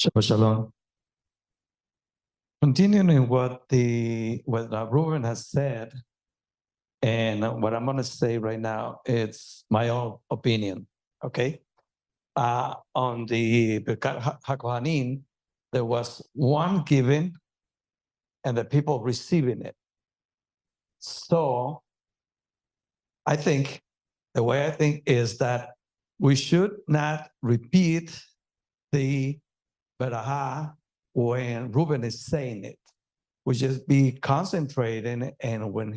Shabbat Shalom. Continuing what Reuben has said, and what I'm going to say right now, it's my own opinion. Okay, on the Birkat HaKohanim, there was one given, and the people receiving it. So, I think the way I think is that we should not repeat the Beraha when Reuben is saying it. We just be concentrating, and when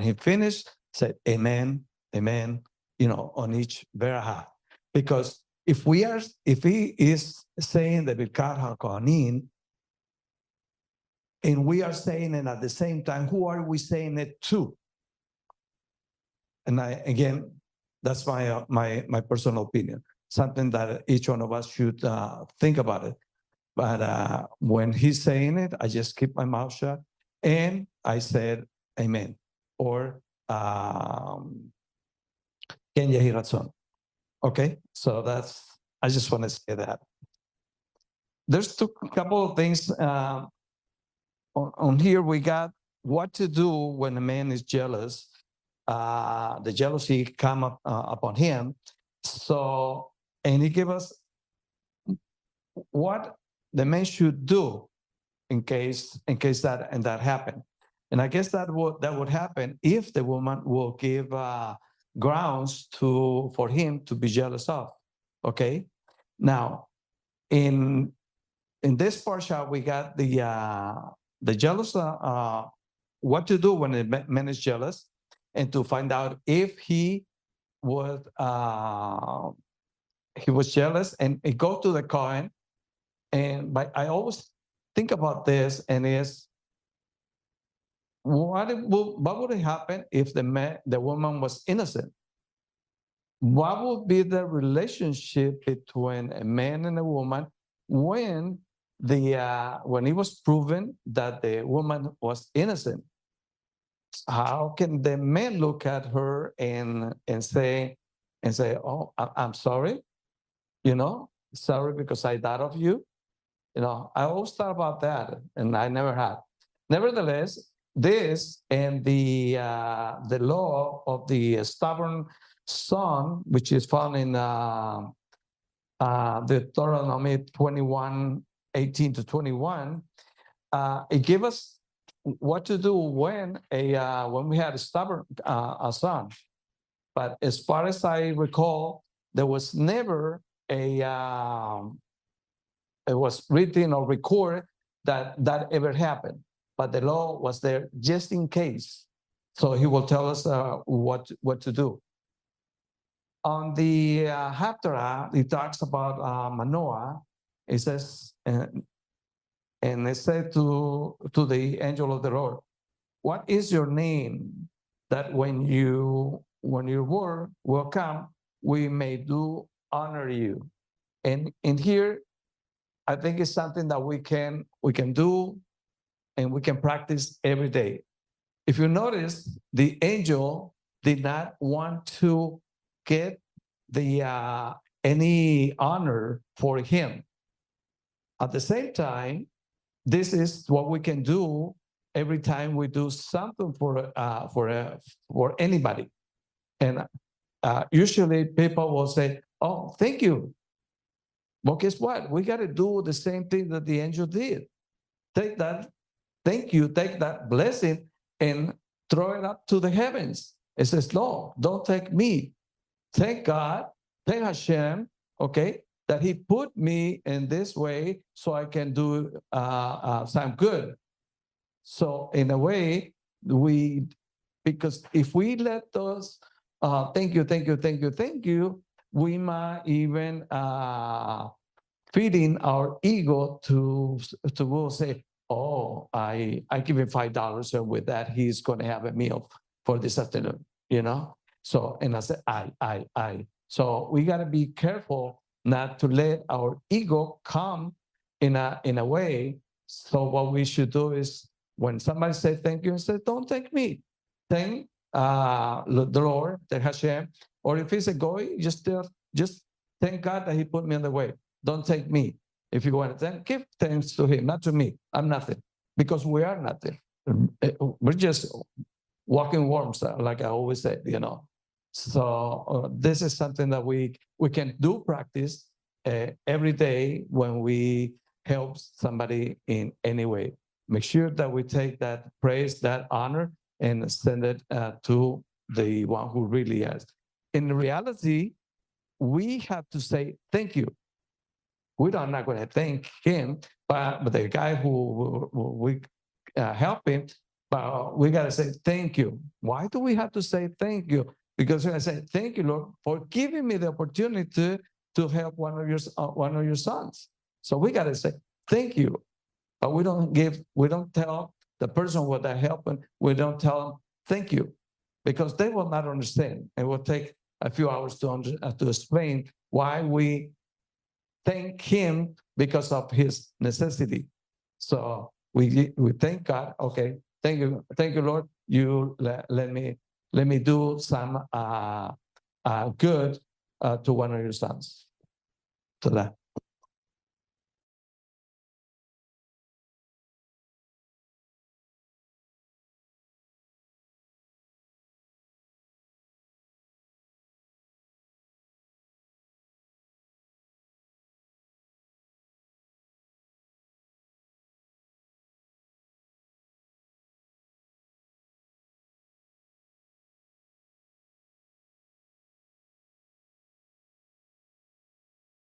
he finished, said amen, amen, on each Beraha. Because if he is saying the Birkat HaKohanim, and we are saying it at the same time, who are we saying it to? And again, that's my personal opinion. Something that each one of us should think about it. But when he's saying it, I just keep my mouth shut and I said, amen. Or, Ken Yehi Ratzon. Okay, so I just want to say that. There's a couple of things on here. We got what to do when a man is jealous. The jealousy come up upon him. So, and he gave us what the man should do in case that happened. And I guess that would happen if the woman will give grounds for him to be jealous of. Okay, now in this parsha we got the jealous what to do when a man is jealous, and to find out if he was jealous, and it go to the Kohen. But I always think about this, and is what would happen if the woman was innocent? What would be the relationship between a man and a woman when it was proven that the woman was innocent? How can the man look at her and say, "Oh, I'm sorry, sorry because I died of you"? I always thought about that, and I never had. Nevertheless, this and the law of the stubborn son, which is found in Deuteronomy 21:18-21, it gives us what to do when we had a stubborn son. But as far as I recall, there was never it was written or recorded that ever happened. But the law was there just in case. So he will tell us what to do. On the Haftarah, he talks about Manoah. It says, and it said to the angel of the Lord, "What is your name, that when your word will come, we may do honor you?" And in here, I think it's something that we can do, and we can practice every day. If you notice, the angel did not want to get any honor for him. At the same time, this is what we can do every time we do something for anybody. And usually people will say, "Oh, thank you." Well, guess what? We got to do the same thing that the angel did. Take that, thank you, take that blessing and throw it up to the heavens. It says, "No, don't thank me. Thank God, thank Hashem, okay, that he put me in this way so I can do some good." So in a way, because if we let those thank you, we might even feeding our ego to will say, "Oh, I give him $5, and with that he's going to have a meal for this afternoon." So, and I said, I. So we got to be careful not to let our ego come in a way. So what we should do is, when somebody says thank you, say, "Don't thank me. Thank the Lord, thank Hashem." Or if it's a goy, just thank God that he put me on the way. Don't thank me. If you want to thank, give thanks to him, not to me. I'm nothing, because we are nothing. We're just walking worms, like I always say, So this is something that we can do practice every day when we help somebody in any way. Make sure that we take that praise, that honor, and send it to the one who really is. In reality, we have to say thank you. We're not going to thank him, but the guy who we help him, but we got to say thank you. Why do we have to say thank you? Because we're going to say thank you, Lord, for giving me the opportunity to help one of your sons. So we got to say thank you, but we don't tell the person what they're helping. We don't tell them thank you, because they will not understand. It will take a few hours to explain why we thank him because of his necessity. So we thank God. Okay, thank you, Lord. You let me do some good to one of your sons. To that.